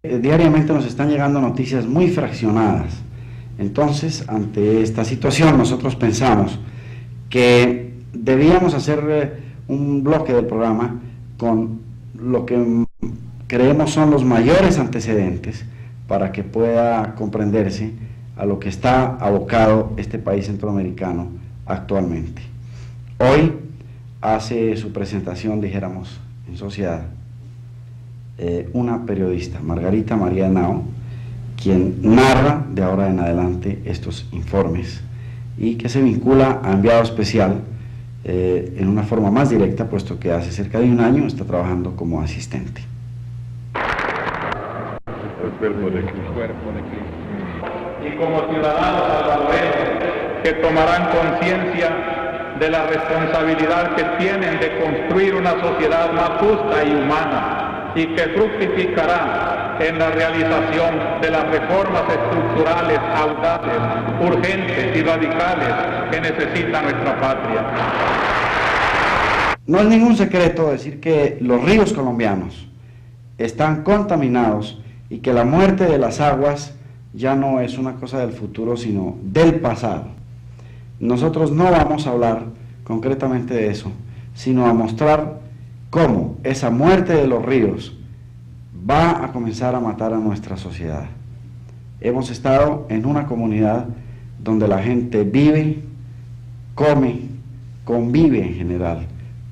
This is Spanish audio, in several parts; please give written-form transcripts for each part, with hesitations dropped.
Diariamente nos están llegando noticias muy fraccionadas. Entonces, ante esta situación, nosotros pensamos que debíamos hacer un bloque del programa con lo que creemos son los mayores antecedentes para que pueda comprenderse a lo que está abocado este país centroamericano actualmente. Hoy hace su presentación, dijéramos, en sociedad, una periodista, Margarita María Henao, quien narra de ahora en adelante estos informes y que se vincula a enviado especial en una forma más directa, puesto que hace cerca de un año está trabajando como asistente. El cuerpo de Cristo. Y como ciudadanos salvadoreños que tomarán conciencia de la responsabilidad que tienen de construir una sociedad más justa y humana, y que fructificará en la realización de las reformas estructurales audaces, urgentes y radicales que necesita nuestra patria. No es ningún secreto decir que los ríos colombianos están contaminados y que la muerte de las aguas ya no es una cosa del futuro, sino del pasado. Nosotros no vamos a hablar concretamente de eso, sino a mostrar cómo esa muerte de los ríos va a comenzar a matar a nuestra sociedad. Hemos estado en una comunidad donde la gente vive, come, convive en general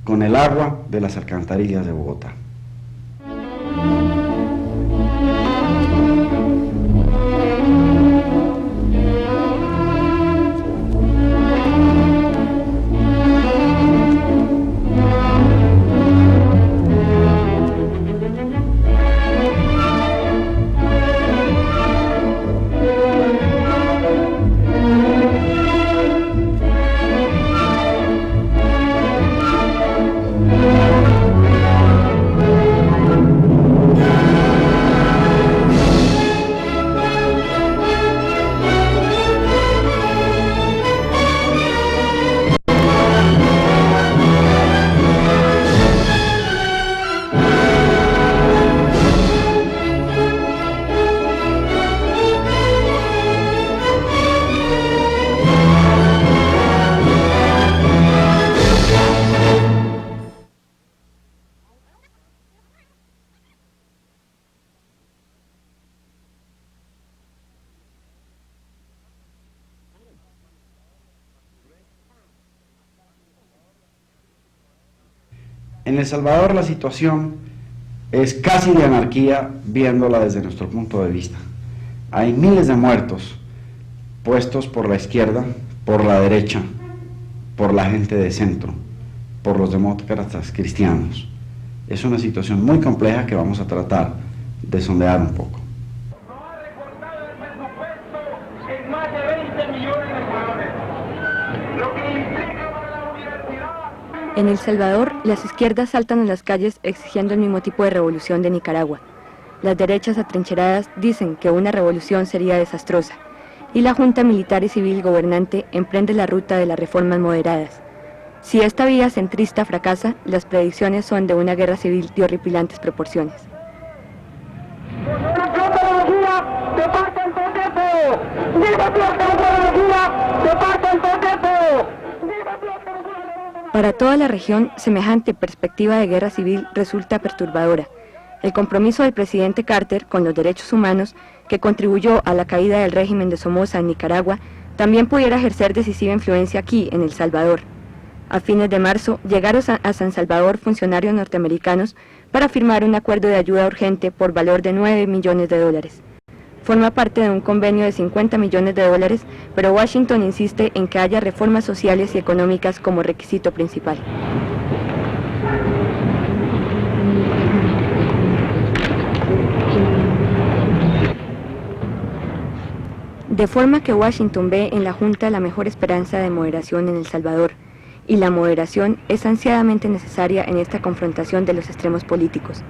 con el agua de las alcantarillas de Bogotá. En El Salvador la situación es casi de anarquía viéndola desde nuestro punto de vista. Hay miles de muertos puestos por la izquierda, por la derecha, por la gente de centro, por los demócratas cristianos. Es una situación muy compleja que vamos a tratar de sondear un poco. En El Salvador, las izquierdas saltan a las calles exigiendo el mismo tipo de revolución de Nicaragua. Las derechas atrincheradas dicen que una revolución sería desastrosa, y la junta militar y civil gobernante emprende la ruta de las reformas moderadas. Si esta vía centrista fracasa, las predicciones son de una guerra civil de horripilantes proporciones. Para toda la región, semejante perspectiva de guerra civil resulta perturbadora. El compromiso del presidente Carter con los derechos humanos, que contribuyó a la caída del régimen de Somoza en Nicaragua, también pudiera ejercer decisiva influencia aquí, en El Salvador. A fines de marzo, llegaron a San Salvador funcionarios norteamericanos para firmar un acuerdo de ayuda urgente por valor de $9 millones. Forma parte de un convenio de $50 millones, pero Washington insiste en que haya reformas sociales y económicas como requisito principal. De forma que Washington ve en la Junta la mejor esperanza de moderación en El Salvador, y la moderación es ansiadamente necesaria en esta confrontación de los extremos políticos.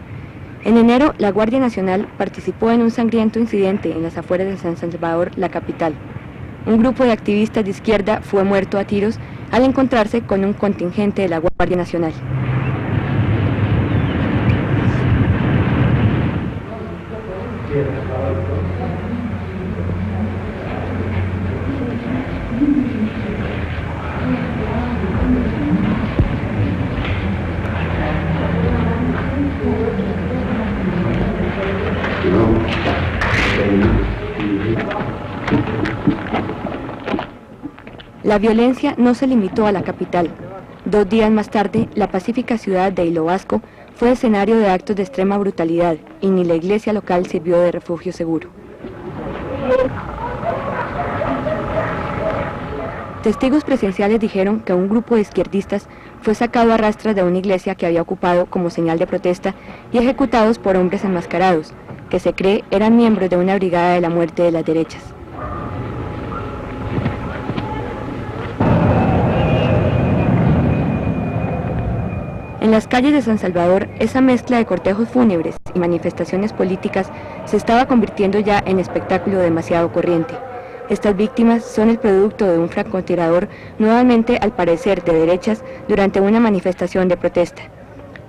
En enero, la Guardia Nacional participó en un sangriento incidente en las afueras de San Salvador, la capital. Un grupo de activistas de izquierda fue muerto a tiros al encontrarse con un contingente de la Guardia Nacional. La violencia no se limitó a la capital. 2 días más tarde, la pacífica ciudad de Ilobasco fue escenario de actos de extrema brutalidad y ni la iglesia local sirvió de refugio seguro. Testigos presenciales dijeron que un grupo de izquierdistas fue sacado a rastras de una iglesia que había ocupado como señal de protesta y ejecutados por hombres enmascarados, que se cree eran miembros de una brigada de la muerte de las derechas. En las calles de San Salvador, esa mezcla de cortejos fúnebres y manifestaciones políticas se estaba convirtiendo ya en espectáculo demasiado corriente. Estas víctimas son el producto de un francotirador, nuevamente al parecer de derechas, durante una manifestación de protesta.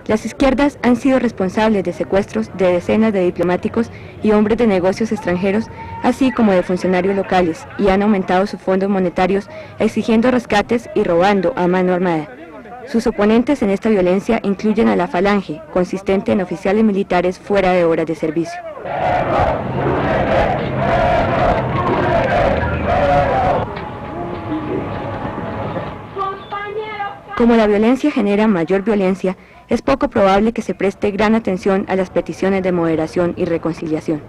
Las izquierdas han sido responsables de secuestros de decenas de diplomáticos y hombres de negocios extranjeros, así como de funcionarios locales, y han aumentado sus fondos monetarios, exigiendo rescates y robando a mano armada. Sus oponentes en esta violencia incluyen a la Falange, consistente en oficiales militares fuera de horas de servicio. Como la violencia genera mayor violencia, es poco probable que se preste gran atención a las peticiones de moderación y reconciliación.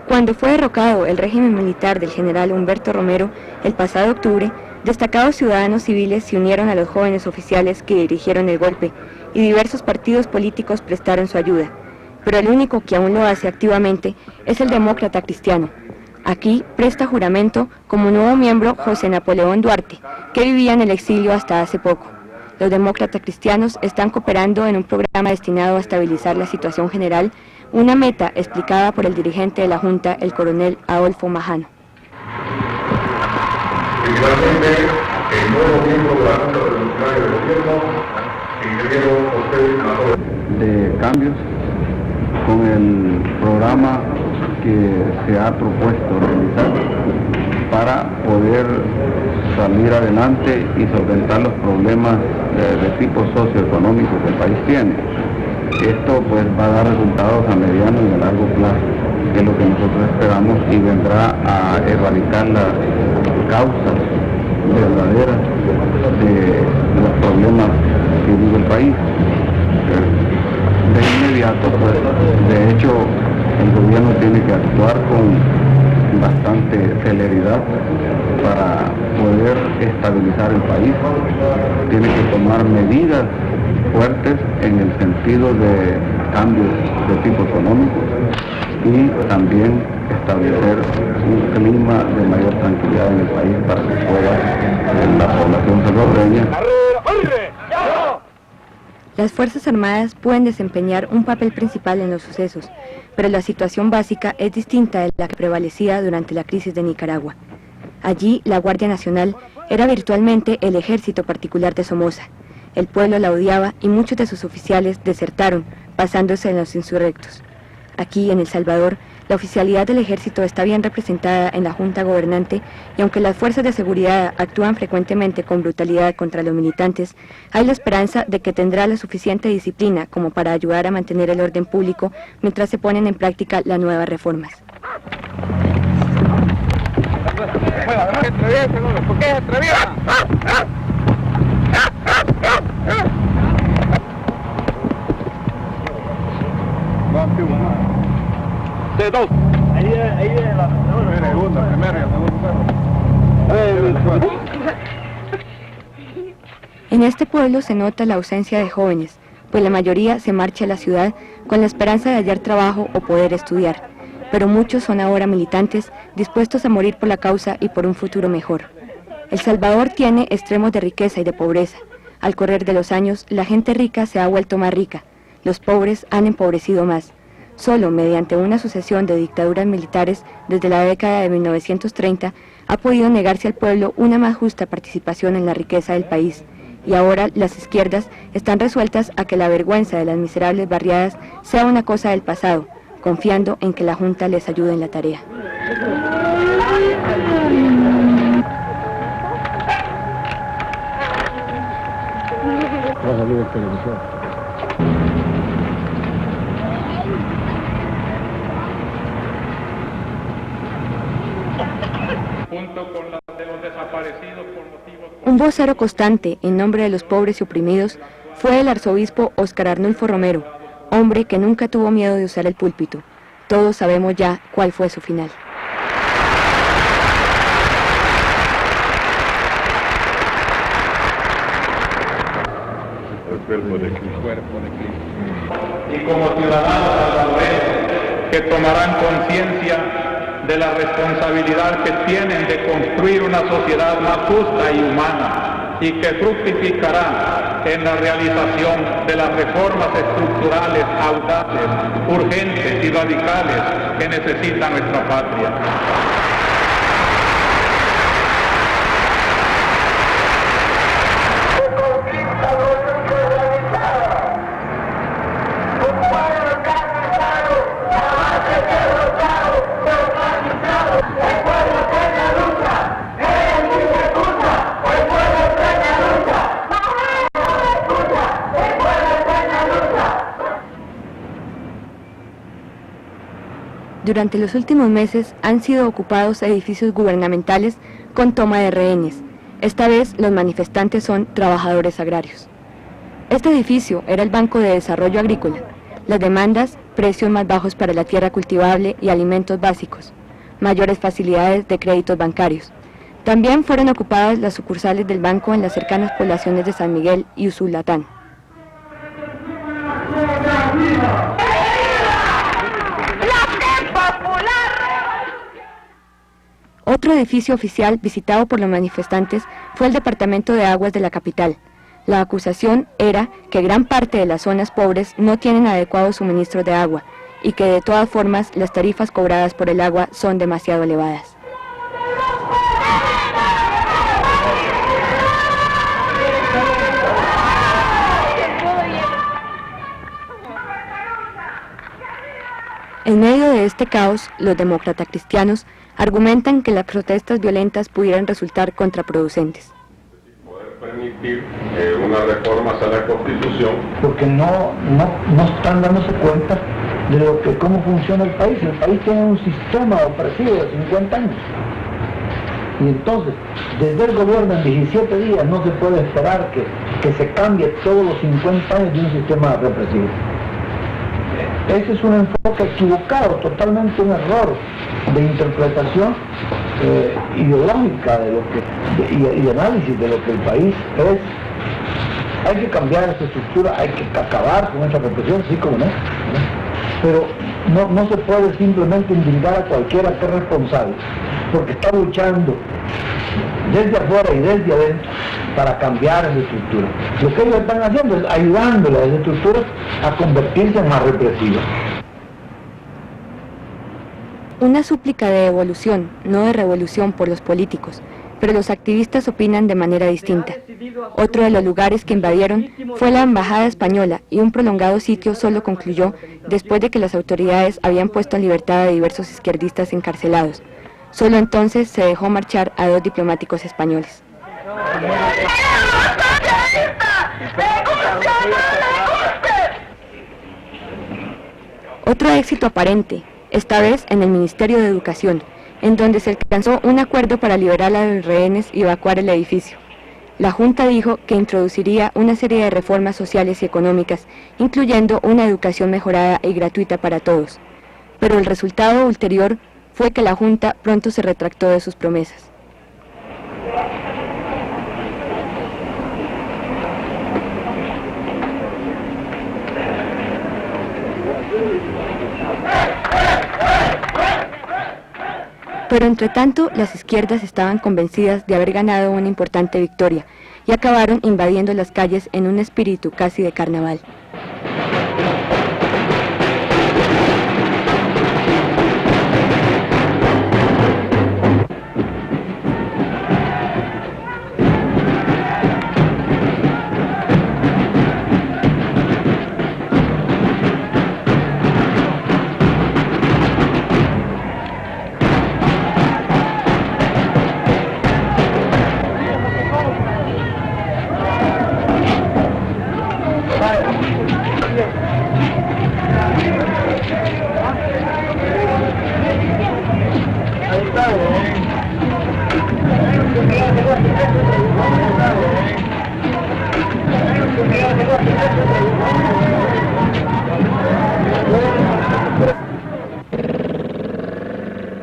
Cuando fue derrocado el régimen militar del general Humberto Romero, el pasado octubre, destacados ciudadanos civiles se unieron a los jóvenes oficiales que dirigieron el golpe y diversos partidos políticos prestaron su ayuda, pero el único que aún lo hace activamente es el demócrata cristiano. Aquí presta juramento como nuevo miembro José Napoleón Duarte, que vivía en el exilio hasta hace poco. Los demócratas cristianos están cooperando en un programa destinado a estabilizar la situación general, una meta explicada por el dirigente de la Junta, el coronel Adolfo Majano. Igualmente, el nuevo miembro de la Junta Revolucionaria del Gobierno, ingeniero José Manuel. De cambios con el programa que se ha propuesto realizar para poder salir adelante y solventar los problemas de tipo socioeconómico que el país tiene. Esto pues va a dar resultados a mediano y a largo plazo, que es lo que nosotros esperamos, y vendrá a erradicar las causas verdaderas de los problemas que vive el país. De inmediato, pues, de hecho, el gobierno tiene que actuar con bastante celeridad para poder estabilizar el país. Tiene que tomar medidas fuertes en el sentido de cambios de tipo económico y también establecer un clima de mayor tranquilidad en el país para que pueda la población salvadoreña. Las Fuerzas Armadas pueden desempeñar un papel principal en los sucesos, pero la situación básica es distinta de la que prevalecía durante la crisis de Nicaragua. Allí, la Guardia Nacional era virtualmente el ejército particular de Somoza. El pueblo la odiaba y muchos de sus oficiales desertaron, pasándose en los insurrectos. Aquí, en El Salvador, la oficialidad del ejército está bien representada en la Junta Gobernante y aunque las fuerzas de seguridad actúan frecuentemente con brutalidad contra los militantes, hay la esperanza de que tendrá la suficiente disciplina como para ayudar a mantener el orden público mientras se ponen en práctica las nuevas reformas. ¿Por qué se atrevieron? Dos. Ahí viene la segunda, primera y segunda. En este pueblo se nota la ausencia de jóvenes, pues la mayoría se marcha a la ciudad con la esperanza de hallar trabajo o poder estudiar, pero muchos son ahora militantes dispuestos a morir por la causa y por un futuro mejor. El Salvador tiene extremos de riqueza y de pobreza. Al correr de los años, la gente rica se ha vuelto más rica, los pobres han empobrecido más. Solo mediante una sucesión de dictaduras militares desde la década de 1930 ha podido negarse al pueblo una más justa participación en la riqueza del país, y ahora las izquierdas están resueltas a que la vergüenza de las miserables barriadas sea una cosa del pasado, confiando en que la Junta les ayude en la tarea. junto con la de los desaparecidos por motivos... Un vocero constante en nombre de los pobres y oprimidos fue el arzobispo Óscar Arnulfo Romero, hombre que nunca tuvo miedo de usar el púlpito. Todos sabemos ya cuál fue su final. El cuerpo de Cristo. Y como ciudadanos salvadoreños que tomarán conciencia de la responsabilidad que tienen de construir una sociedad más justa y humana y que fructificará en la realización de las reformas estructurales audaces, urgentes y radicales que necesita nuestra patria. Durante los últimos meses han sido ocupados edificios gubernamentales con toma de rehenes. Esta vez los manifestantes son trabajadores agrarios. Este edificio era el Banco de Desarrollo Agrícola. Las demandas, precios más bajos para la tierra cultivable y alimentos básicos, mayores facilidades de créditos bancarios. También fueron ocupadas las sucursales del banco en las cercanas poblaciones de San Miguel y Usulatán. Otro edificio oficial visitado por los manifestantes fue el Departamento de Aguas de la capital. La acusación era que gran parte de las zonas pobres no tienen adecuados suministros de agua y que de todas formas las tarifas cobradas por el agua son demasiado elevadas. En medio de este caos, los demócratas cristianos argumentan que las protestas violentas pudieran resultar contraproducentes. Poder permitir una reforma a la Constitución. Porque no están dándose cuenta de cómo funciona el país. El país tiene un sistema opresivo de 50 años. Y entonces, desde el gobierno en 17 días no se puede esperar que se cambie todos los 50 años de un sistema represivo. Ese es un enfoque equivocado, totalmente un error de interpretación ideológica y análisis de lo que el país es. Hay que cambiar esa estructura, hay que acabar con esa represión, sí como no. Pero no se puede simplemente indultar a cualquiera que es responsable, porque está luchando desde afuera y desde adentro para cambiar esa estructura. Lo que ellos están haciendo es ayudándole a esa estructura a convertirse en más represiva. Una súplica de evolución, no de revolución por los políticos, pero los activistas opinan de manera distinta. Otro de los lugares que invadieron fue la embajada española y un prolongado sitio solo concluyó después de que las autoridades habían puesto en libertad a diversos izquierdistas encarcelados. Solo entonces se dejó marchar a 2 diplomáticos españoles. Otro éxito aparente, esta vez en el Ministerio de Educación, en donde se alcanzó un acuerdo para liberar a los rehenes y evacuar el edificio. La Junta dijo que introduciría una serie de reformas sociales y económicas, incluyendo una educación mejorada y gratuita para todos. Pero el resultado ulterior fue que la Junta pronto se retractó de sus promesas. Pero entre tanto, las izquierdas estaban convencidas de haber ganado una importante victoria y acabaron invadiendo las calles en un espíritu casi de carnaval.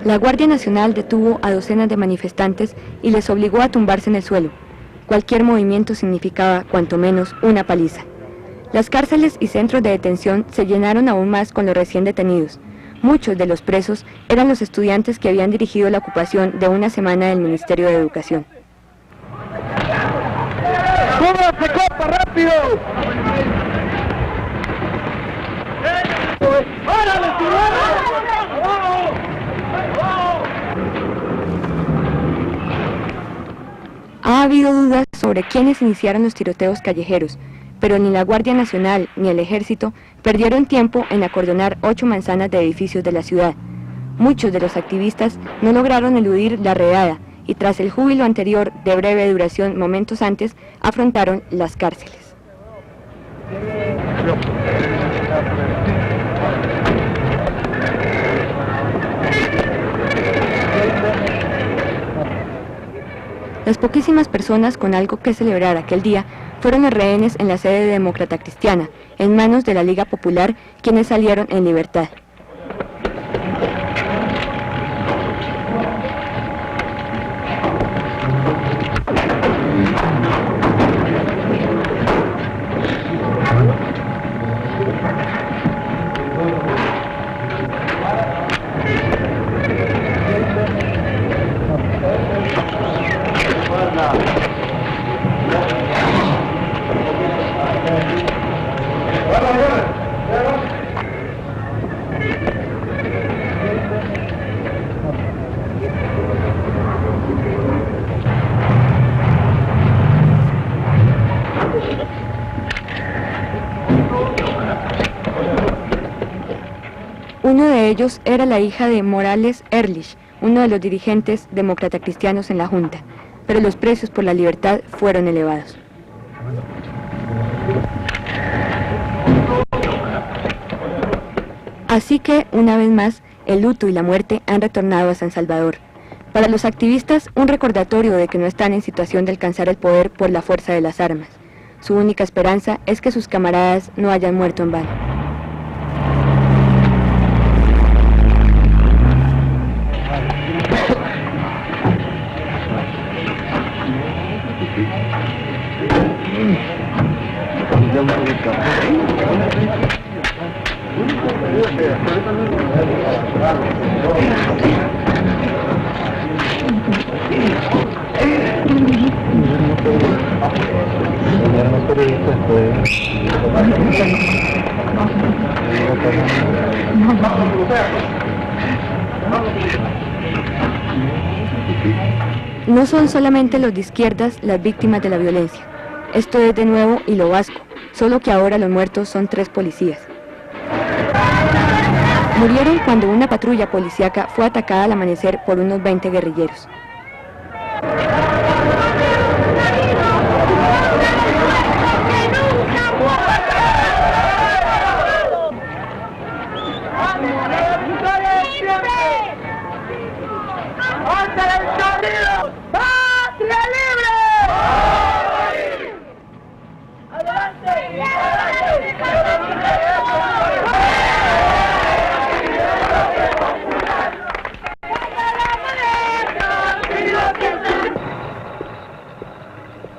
La Guardia Nacional detuvo a docenas de manifestantes y les obligó a tumbarse en el suelo. Cualquier movimiento significaba, cuanto menos, una paliza. Las cárceles y centros de detención se llenaron aún más con los recién detenidos. Muchos de los presos eran los estudiantes que habían dirigido la ocupación de una semana del Ministerio de Educación. ¡Súbanse, copa, rápido! ¡Órale, Ha habido dudas sobre quiénes iniciaron los tiroteos callejeros, pero ni la Guardia Nacional ni el Ejército perdieron tiempo en acordonar 8 manzanas de edificios de la ciudad. Muchos de los activistas no lograron eludir la redada y tras el júbilo anterior de breve duración momentos antes, afrontaron las cárceles. Las poquísimas personas con algo que celebrar aquel día fueron los rehenes en la sede demócrata cristiana, en manos de la Liga Popular, quienes salieron en libertad. Uno de ellos era la hija de Morales Ehrlich, uno de los dirigentes demócrata cristianos en la Junta, pero los precios por la libertad fueron elevados. Así que, una vez más, el luto y la muerte han retornado a San Salvador. Para los activistas, un recordatorio de que no están en situación de alcanzar el poder por la fuerza de las armas. Su única esperanza es que sus camaradas no hayan muerto en vano. No son solamente los de izquierdas las víctimas de la violencia. Esto es de nuevo hilo vasco, solo que ahora los muertos son 3 policías. Murieron cuando una patrulla policíaca fue atacada al amanecer por unos 20 guerrilleros.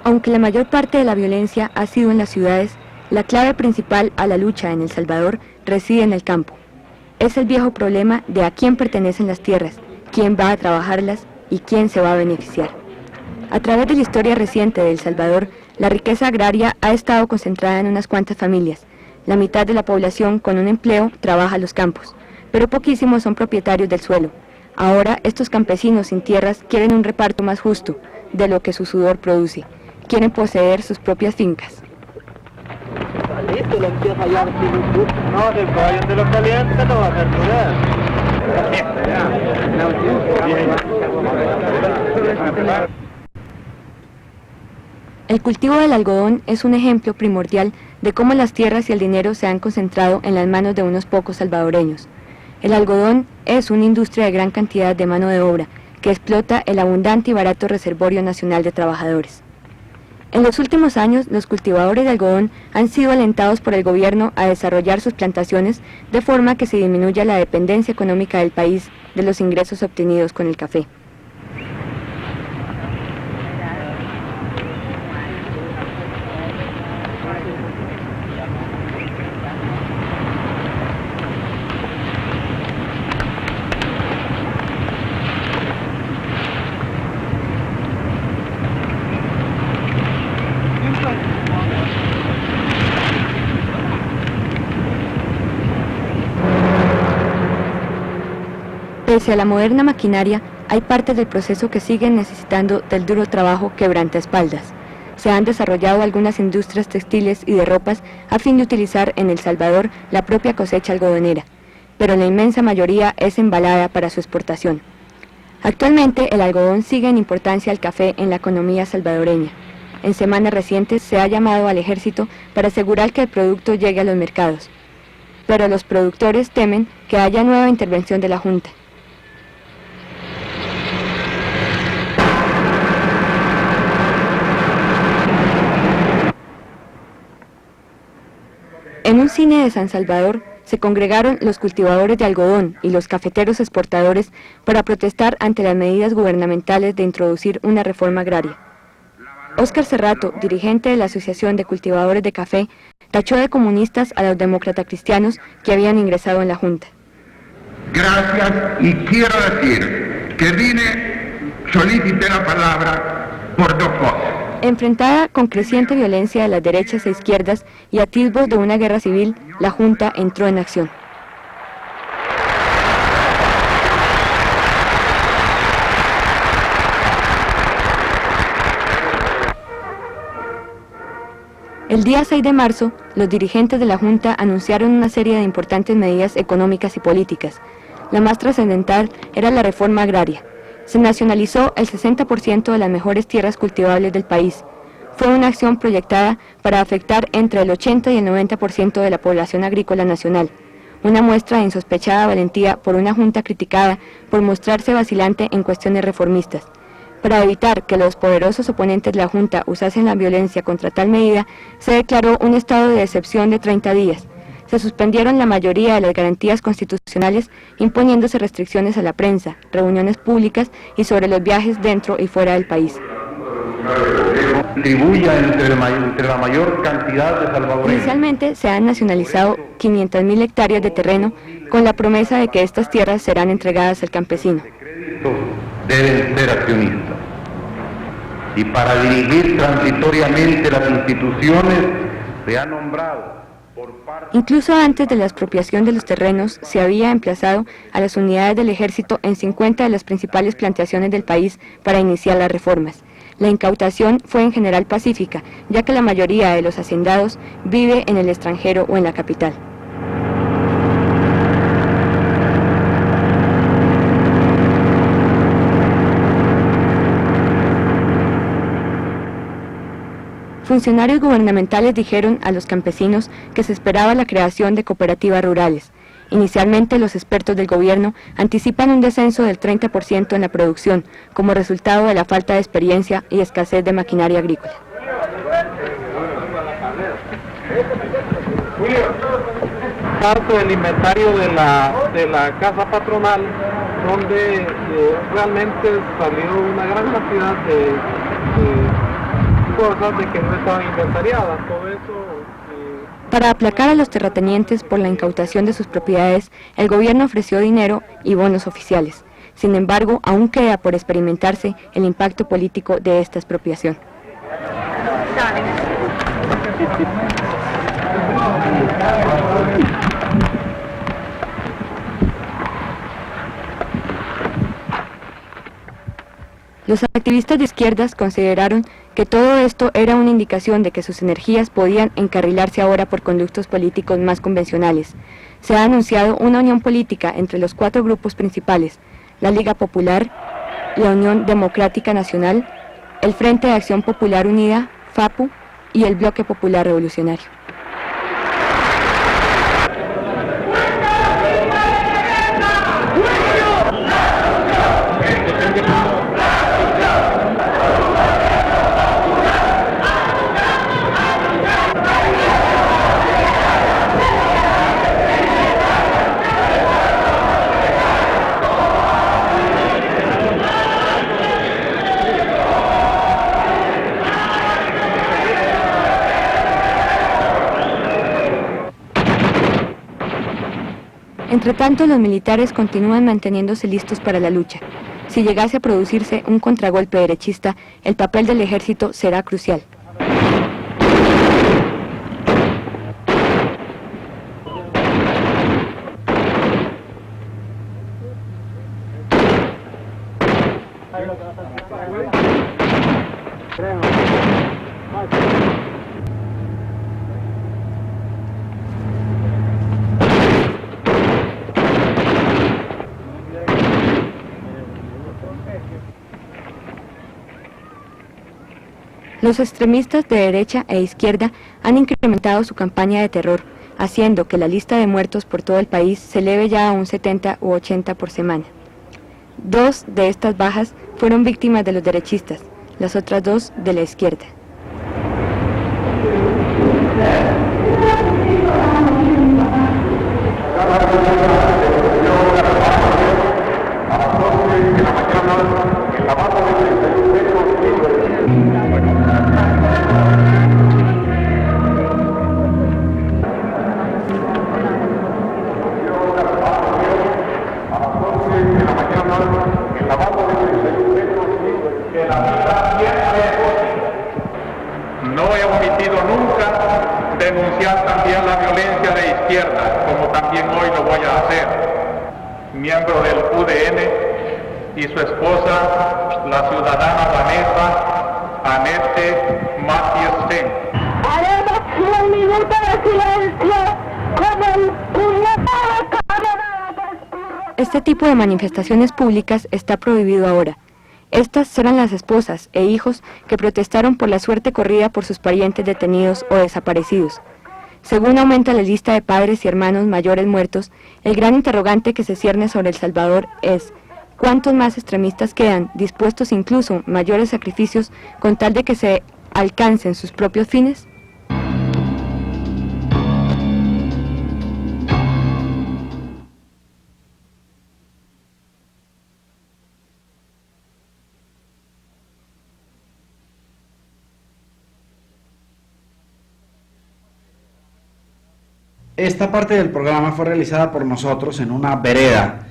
Aunque la mayor parte de la violencia ha sido en las ciudades, la clave principal a la lucha en El Salvador reside en el campo. Es el viejo problema de a quién pertenecen las tierras, quién va a trabajarlas y quién se va a beneficiar. A través de la historia reciente de El Salvador, la riqueza agraria ha estado concentrada en unas cuantas familias. La mitad de la población con un empleo trabaja los campos, pero poquísimos son propietarios del suelo. Ahora estos campesinos sin tierras quieren un reparto más justo de lo que su sudor produce. Quieren poseer sus propias fincas. El cultivo del algodón es un ejemplo primordial de cómo las tierras y el dinero se han concentrado en las manos de unos pocos salvadoreños. El algodón es una industria de gran cantidad de mano de obra que explota el abundante y barato reservorio nacional de trabajadores. En los últimos años, los cultivadores de algodón han sido alentados por el gobierno a desarrollar sus plantaciones de forma que se disminuya la dependencia económica del país de los ingresos obtenidos con el café. Pese a la moderna maquinaria, hay partes del proceso que siguen necesitando del duro trabajo quebrantaespaldas. Se han desarrollado algunas industrias textiles y de ropas a fin de utilizar en El Salvador la propia cosecha algodonera, pero la inmensa mayoría es embalada para su exportación. Actualmente, el algodón sigue en importancia al café en la economía salvadoreña. En semanas recientes se ha llamado al ejército para asegurar que el producto llegue a los mercados, pero los productores temen que haya nueva intervención de la Junta. En un cine de San Salvador se congregaron los cultivadores de algodón y los cafeteros exportadores para protestar ante las medidas gubernamentales de introducir una reforma agraria. Óscar Cerrato, dirigente de la Asociación de Cultivadores de Café, tachó de comunistas a los demócratas cristianos que habían ingresado en la Junta. Gracias, y quiero decir que solicité la palabra por dos cosas. Enfrentada con creciente violencia de las derechas e izquierdas y atisbos de una guerra civil, la Junta entró en acción. El día 6 de marzo, los dirigentes de la Junta anunciaron una serie de importantes medidas económicas y políticas. La más trascendental era la reforma agraria. Se nacionalizó el 60% de las mejores tierras cultivables del país. Fue una acción proyectada para afectar entre el 80 y el 90% de la población agrícola nacional. Una muestra de insospechada valentía por una Junta criticada por mostrarse vacilante en cuestiones reformistas. Para evitar que los poderosos oponentes de la Junta usasen la violencia contra tal medida, se declaró un estado de excepción de 30 días. Se suspendieron la mayoría de las garantías constitucionales, imponiéndose restricciones a la prensa, reuniones públicas y sobre los viajes dentro y fuera del país. Contribuya entre la mayor cantidad de salvadoreños. Inicialmente se han nacionalizado 500.000 hectáreas de terreno con la promesa de que estas tierras serán entregadas al campesino. Deben ser accionistas. Y para dirigir transitoriamente las instituciones se ha nombrado. Incluso antes de la expropiación de los terrenos, se había emplazado a las unidades del ejército en 50 de las principales plantaciones del país para iniciar las reformas. La incautación fue en general pacífica, ya que la mayoría de los haciendados vive en el extranjero o en la capital. Funcionarios gubernamentales dijeron a los campesinos que se esperaba la creación de cooperativas rurales. Inicialmente, los expertos del gobierno anticipan un descenso del 30% en la producción, como resultado de la falta de experiencia y escasez de maquinaria agrícola. Parte del inventario de la casa patronal, donde realmente salió una gran cantidad de cosas de que no estaban inventariadas. Todo eso. Para aplacar a los terratenientes por la incautación de sus propiedades, el gobierno ofreció dinero y bonos oficiales. Sin embargo, aún queda por experimentarse el impacto político de esta expropiación. Los activistas de izquierdas consideraron que todo esto era una indicación de que sus energías podían encarrilarse ahora por conductos políticos más convencionales. Se ha anunciado una unión política entre los 4 grupos principales: la Liga Popular, la Unión Democrática Nacional, el Frente de Acción Popular Unida, FAPU, y el Bloque Popular Revolucionario. Entre tanto, los militares continúan manteniéndose listos para la lucha. Si llegase a producirse un contragolpe derechista, el papel del ejército será crucial. Los extremistas de derecha e izquierda han incrementado su campaña de terror, haciendo que la lista de muertos por todo el país se eleve ya a un 70 u 80 por semana. 2 de estas bajas fueron víctimas de los derechistas, las otras 2 de la izquierda. No he omitido nunca denunciar también la violencia de izquierda, como también hoy lo voy a hacer. Miembro del UDN y su esposa, la ciudadana Vanessa Anette Mathiesen. Haremos un minuto de silencio como el puñetado cabrón. Este tipo de manifestaciones públicas está prohibido ahora. Estas serán las esposas e hijos que protestaron por la suerte corrida por sus parientes detenidos o desaparecidos. Según aumenta la lista de padres y hermanos mayores muertos, el gran interrogante que se cierne sobre El Salvador es: ¿cuántos más extremistas quedan, dispuestos incluso a mayores sacrificios con tal de que se alcancen sus propios fines? Esta parte del programa fue realizada por nosotros en una vereda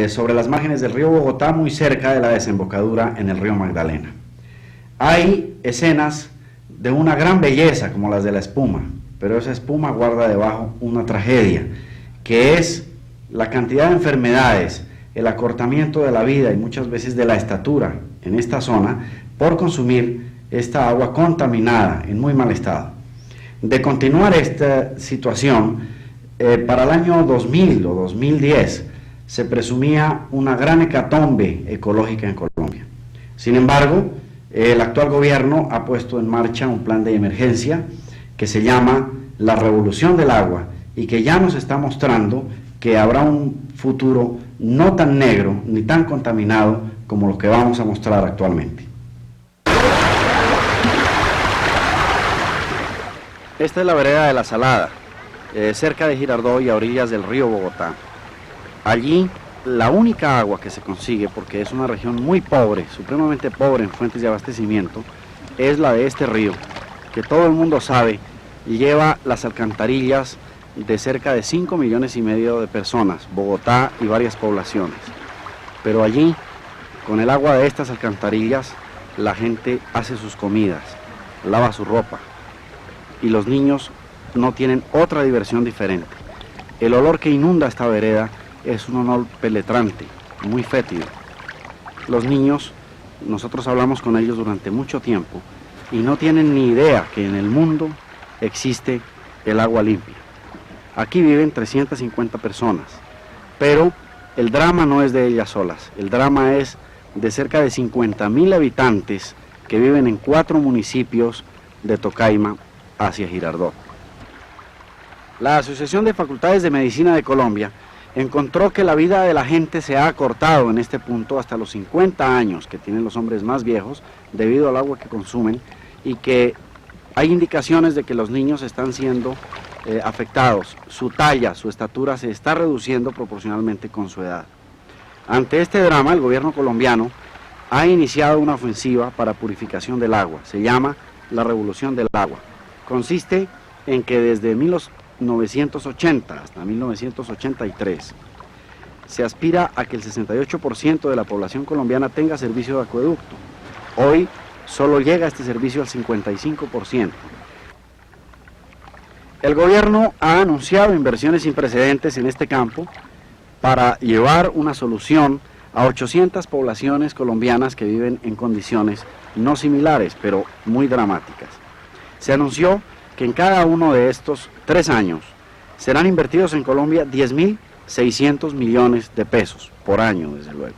sobre las márgenes del río Bogotá, muy cerca de la desembocadura en el río Magdalena. Hay escenas de una gran belleza, como las de la espuma, pero esa espuma guarda debajo una tragedia, que es la cantidad de enfermedades, el acortamiento de la vida y muchas veces de la estatura en esta zona por consumir esta agua contaminada en muy mal estado. De continuar esta situación, para el año 2000 o 2010 se presumía una gran hecatombe ecológica en Colombia. Sin embargo, el actual gobierno ha puesto en marcha un plan de emergencia que se llama la Revolución del Agua y que ya nos está mostrando que habrá un futuro no tan negro ni tan contaminado como lo que vamos a mostrar actualmente. Esta es la vereda de La Salada, cerca de Girardot y a orillas del río Bogotá. Allí la única agua que se consigue, porque es una región muy pobre, supremamente pobre en fuentes de abastecimiento, es la de este río, que todo el mundo sabe lleva las alcantarillas de cerca de 5,5 millones de personas, Bogotá y varias poblaciones. Pero allí, con el agua de estas alcantarillas, la gente hace sus comidas, lava su ropa, y los niños no tienen otra diversión diferente. El olor que inunda esta vereda es un olor penetrante, muy fétido. Los niños, nosotros hablamos con ellos durante mucho tiempo y no tienen ni idea que en el mundo existe el agua limpia. Aquí viven 350 personas, pero el drama no es de ellas solas, el drama es de cerca de 50,000 habitantes que viven en 4 municipios de Tocaima hacia Girardot. La Asociación de Facultades de Medicina de Colombia encontró que la vida de la gente se ha acortado en este punto hasta los 50 años que tienen los hombres más viejos debido al agua que consumen y que hay indicaciones de que los niños están siendo afectados, su talla, su estatura se está reduciendo proporcionalmente con su edad. Ante este drama, el gobierno colombiano ha iniciado una ofensiva para purificación del agua, se llama la Revolución del Agua. Consiste en que desde 1980 hasta 1983, se aspira a que el 68% de la población colombiana tenga servicio de acueducto. Hoy solo llega este servicio al 55%. El gobierno ha anunciado inversiones sin precedentes en este campo para llevar una solución a 800 poblaciones colombianas que viven en condiciones no similares, pero muy dramáticas. Se anunció que en cada uno de estos 3 años serán invertidos en Colombia 10.600 millones de pesos por año, desde luego.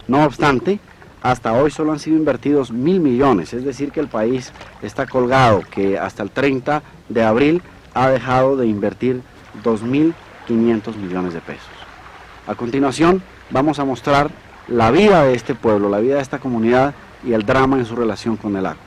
No obstante, hasta hoy solo han sido invertidos 1.000 millones, es decir que el país está colgado, que hasta el 30 de abril ha dejado de invertir 2.500 millones de pesos. A continuación vamos a mostrar la vida de este pueblo, la vida de esta comunidad y el drama en su relación con el agua.